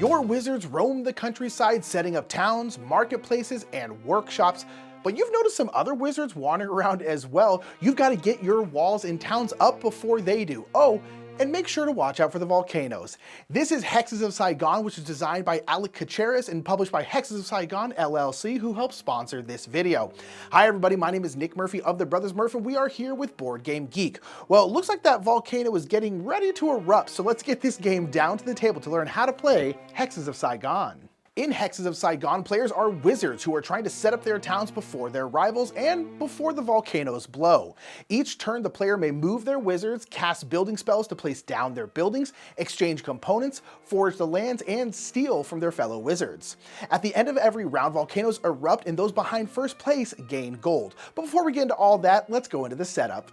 Your wizards roam the countryside setting up towns, marketplaces, and workshops, but you've noticed some other wizards wandering around as well. You've got to get your walls and towns up before they do. Oh, and make sure to watch out for the volcanoes. This is Hexes of Sygon, which is designed by Alec Kacharis and published by Hexes of Sygon LLC, who helped sponsor this video. Hi everybody, my name is Nick Murphy of the Brothers Murphy, and we are here with Board Game Geek. Well, it looks like that volcano is getting ready to erupt, so let's get this game down to the table to learn how to play Hexes of Sygon. In Hexes of Sygon, players are wizards who are trying to set up their towns before their rivals and before the volcanoes blow. Each turn, the player may move their wizards, cast building spells to place down their buildings, exchange components, forge the lands, and steal from their fellow wizards. At the end of every round, volcanoes erupt and those behind first place gain gold. But before we get into all that, let's go into the setup.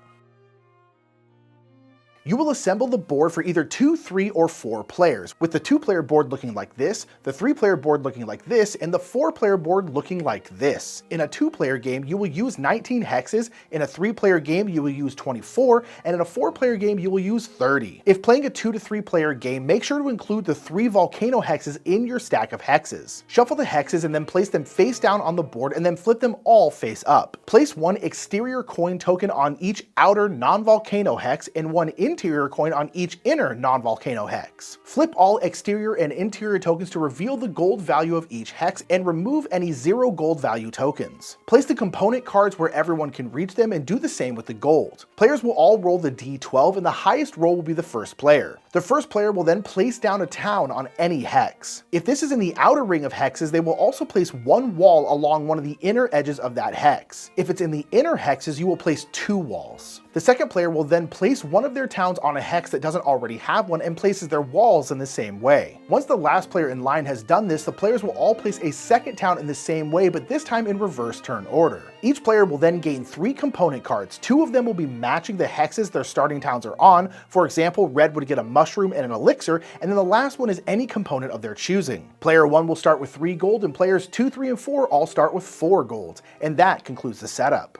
You will assemble the board for either 2, 3, or 4 players, with the 2-player board looking like this, the 3-player board looking like this, and the 4-player board looking like this. In a 2-player game, you will use 19 hexes, in a 3-player game, you will use 24, and in a 4-player game, you will use 30. If playing a 2 to 3-player game, make sure to include the 3 volcano hexes in your stack of hexes. Shuffle the hexes and then place them face down on the board and then flip them all face up. Place 1 exterior coin token on each outer non-volcano hex and 1 interior coin on each inner non-volcano hex. Flip all exterior and interior tokens to reveal the gold value of each hex and remove any 0 gold value tokens. Place the component cards where everyone can reach them and do the same with the gold. Players will all roll the d12 and the highest roll will be the first player. The first player will then place down a town on any hex. If this is in the outer ring of hexes, they will also place 1 wall along one of the inner edges of that hex. If it's in the inner hexes, you will place 2 walls. The second player will then place one of their towns on a hex that doesn't already have one and places their walls in the same way. Once the last player in line has done this, the players will all place a second town in the same way, but this time in reverse turn order. Each player will then gain 3 component cards. 2 of them will be matching the hexes their starting towns are on. For example, red would get a mushroom and an elixir, and then the last one is any component of their choosing. Player 1 will start with 3 gold, and players 2, 3, and 4 all start with 4 gold. And that concludes the setup.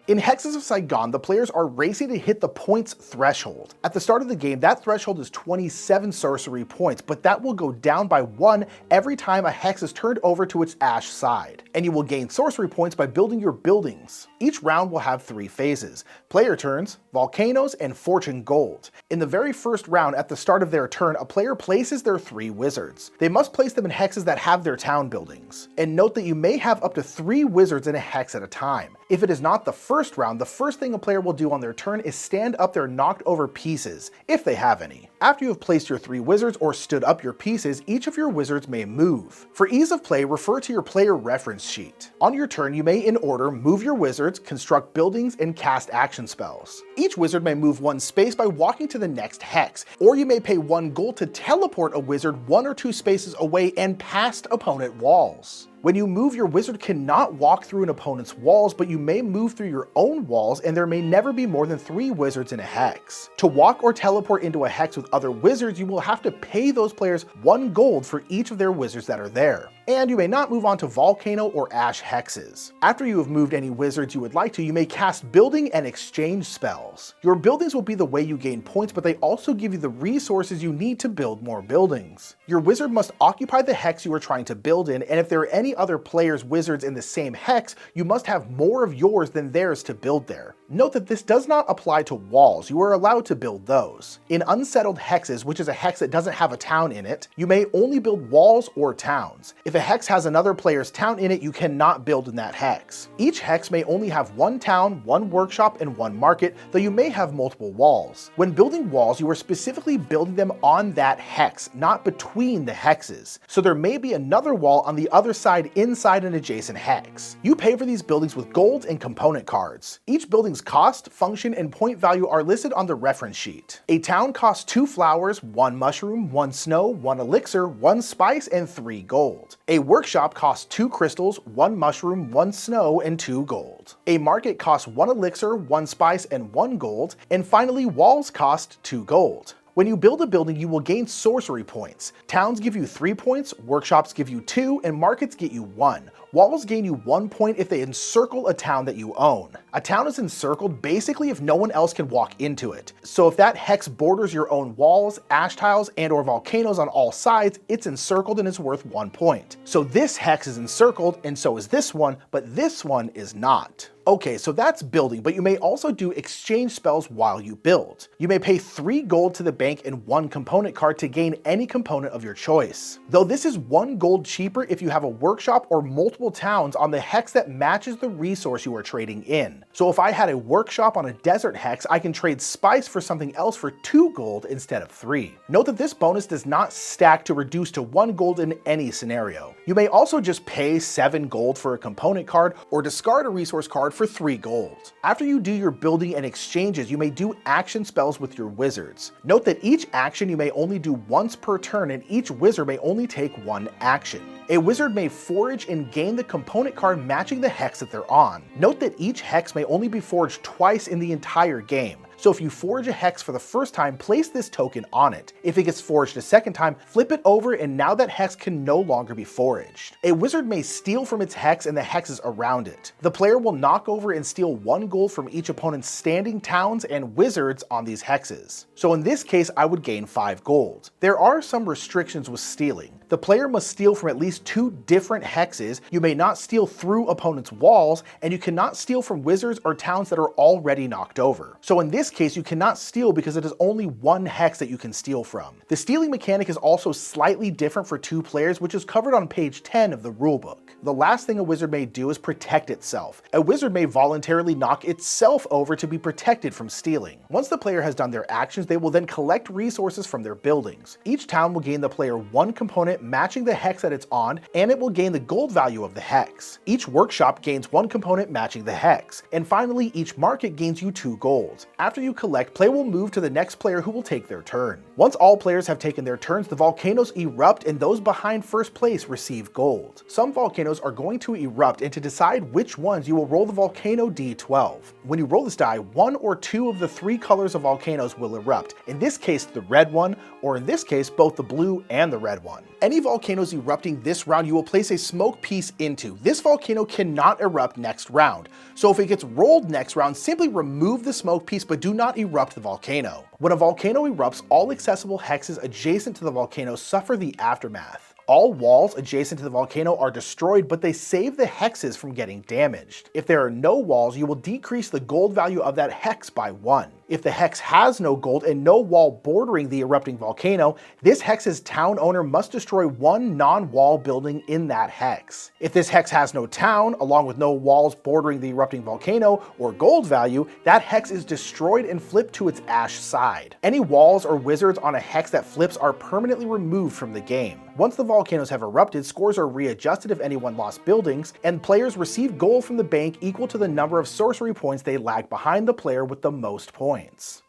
In Hexes of Sygon, the players are racing to hit the points threshold. At the start of the game, that threshold is 27 sorcery points, but that will go down by 1 every time a hex is turned over to its ash side. And you will gain sorcery points by building your buildings. Each round will have 3 phases: player turns, volcanoes, and fortune gold. In the very first round, at the start of their turn, a player places their 3 wizards. They must place them in hexes that have their town buildings. And note that you may have up to 3 wizards in a hex at a time. If it is not the first round, the first thing a player will do on their turn is stand up their knocked over pieces, if they have any. After you have placed your 3 wizards or stood up your pieces, each of your wizards may move. For ease of play, refer to your player reference sheet. On your turn, you may in order move your wizards, construct buildings, and cast action spells. Each wizard may move 1 space by walking to the next hex, or you may pay 1 gold to teleport a wizard 1 or 2 spaces away and past opponent walls. When you move, your wizard cannot walk through an opponent's walls, but you may move through your own walls, and there may never be more than 3 wizards in a hex. To walk or teleport into a hex with other wizards, you will have to pay those players 1 gold for each of their wizards that are there. And you may not move on to volcano or ash hexes. After you have moved any wizards you would like to, you may cast building and exchange spells. Your buildings will be the way you gain points, but they also give you the resources you need to build more buildings. Your wizard must occupy the hex you are trying to build in, and if there are any other players' wizards in the same hex, you must have more of yours than theirs to build there. Note that this does not apply to walls. You are allowed to build those. In unsettled hexes, which is a hex that doesn't have a town in it, you may only build walls or towns. If a hex has another player's town in it, you cannot build in that hex. Each hex may only have 1 town, 1 workshop, and 1 market, though you may have multiple walls. When building walls, you are specifically building them on that hex, not between the hexes. So there may be another wall on the other side inside an adjacent hex. You pay for these buildings with gold and component cards. Each building's cost, function, and point value are listed on the reference sheet. A town costs 2 flowers, 1 mushroom, 1 snow, 1 elixir, 1 spice, and 3 gold. A workshop costs 2 crystals, 1 mushroom, 1 snow, and 2 gold. A market costs 1 elixir, 1 spice, and 1 gold. And finally, walls cost 2 gold. When you build a building, you will gain sorcery points. Towns give you 3 points, workshops give you 2, and markets get you 1. Walls gain you 1 point if they encircle a town that you own. A town is encircled basically if no one else can walk into it. So if that hex borders your own walls, ash tiles, and or volcanoes on all sides, it's encircled and is worth 1 point. So this hex is encircled and so is this one, but this one is not. Okay, so that's building, but you may also do exchange spells while you build. You may pay 3 gold to the bank and 1 component card to gain any component of your choice. Though this is 1 gold cheaper if you have a workshop or multiple towns on the hex that matches the resource you are trading in. So if I had a workshop on a desert hex, I can trade spice for something else for 2 gold instead of 3. Note that this bonus does not stack to reduce to 1 gold in any scenario. You may also just pay 7 gold for a component card or discard a resource card for 3 gold. After you do your building and exchanges, you may do action spells with your wizards. Note that each action you may only do once per turn and each wizard may only take 1 action. A wizard may forage and gain the component card matching the hex that they're on. Note that each hex may only be foraged twice in the entire game. So if you forage a hex for the first time, place this token on it. If it gets foraged a second time, flip it over and now that hex can no longer be foraged. A wizard may steal from its hex and the hexes around it. The player will knock over and steal 1 gold from each opponent's standing towns and wizards on these hexes. So in this case, I would gain 5 gold. There are some restrictions with stealing. The player must steal from at least 2 different hexes, you may not steal through opponents' walls, and you cannot steal from wizards or towns that are already knocked over. So in this case, you cannot steal because it is only 1 hex that you can steal from. The stealing mechanic is also slightly different for 2 players, which is covered on page 10 of the rulebook. The last thing a wizard may do is protect itself. A wizard may voluntarily knock itself over to be protected from stealing. Once the player has done their actions, they will then collect resources from their buildings. Each town will gain the player 1 component matching the hex that it's on, and it will gain the gold value of the hex. Each workshop gains 1 component matching the hex. And finally, each market gains you 2 gold. After you collect, play will move to the next player who will take their turn. Once all players have taken their turns, the volcanoes erupt and those behind first place receive gold. Some volcanoes are going to erupt, and to decide which ones, you will roll the volcano d12. When you roll this die, 1 or 2 of the 3 colors of volcanoes will erupt. In this case, the red one, or in this case, both the blue and the red one. Any volcanoes erupting this round, you will place a smoke piece into. This volcano cannot erupt next round. So if it gets rolled next round, simply remove the smoke piece but do not erupt the volcano. When a volcano erupts, all accessible hexes adjacent to the volcano suffer the aftermath. All walls adjacent to the volcano are destroyed, but they save the hexes from getting damaged. If there are no walls, you will decrease the gold value of that hex by 1. If the hex has no gold and no wall bordering the erupting volcano, this hex's town owner must destroy 1 non-wall building in that hex. If this hex has no town, along with no walls bordering the erupting volcano or gold value, that hex is destroyed and flipped to its ash side. Any walls or wizards on a hex that flips are permanently removed from the game. Once the volcanoes have erupted, scores are readjusted if anyone lost buildings, and players receive gold from the bank equal to the number of sorcery points they lag behind the player with the most points.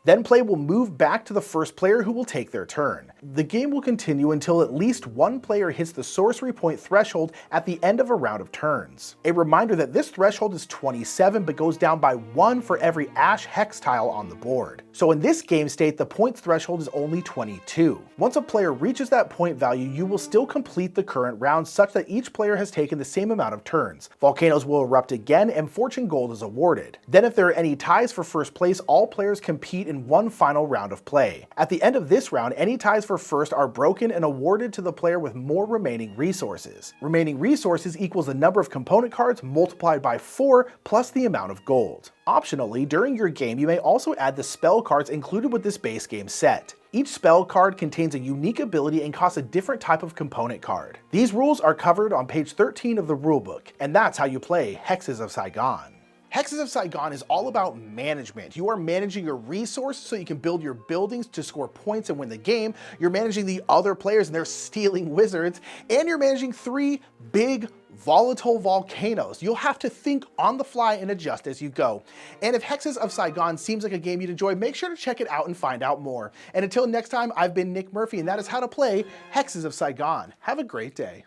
Then play will move back to the first player who will take their turn. The game will continue until at least 1 player hits the sorcery point threshold at the end of a round of turns. A reminder that this threshold is 27 but goes down by 1 for every ash hex tile on the board. So in this game state, the points threshold is only 22. Once a player reaches that point value, you will still complete the current round such that each player has taken the same amount of turns. Volcanoes will erupt again and fortune gold is awarded. Then if there are any ties for first place, all players compete in 1 final round of play. At the end of this round, any ties for first are broken and awarded to the player with more remaining resources. Remaining resources equals the number of component cards multiplied by 4 plus the amount of gold. Optionally, during your game, you may also add the spell cards included with this base game set. Each spell card contains a unique ability and costs a different type of component card. These rules are covered on page 13 of the rulebook, and that's how you play Hexes of Sygon. Hexes of Sygon is all about management. You are managing your resources so you can build your buildings to score points and win the game. You're managing the other players and they're stealing wizards. And you're managing 3 big volatile volcanoes. You'll have to think on the fly and adjust as you go. And if Hexes of Sygon seems like a game you'd enjoy, make sure to check it out and find out more. And until next time, I've been Nick Murphy, and that is how to play Hexes of Sygon. Have a great day.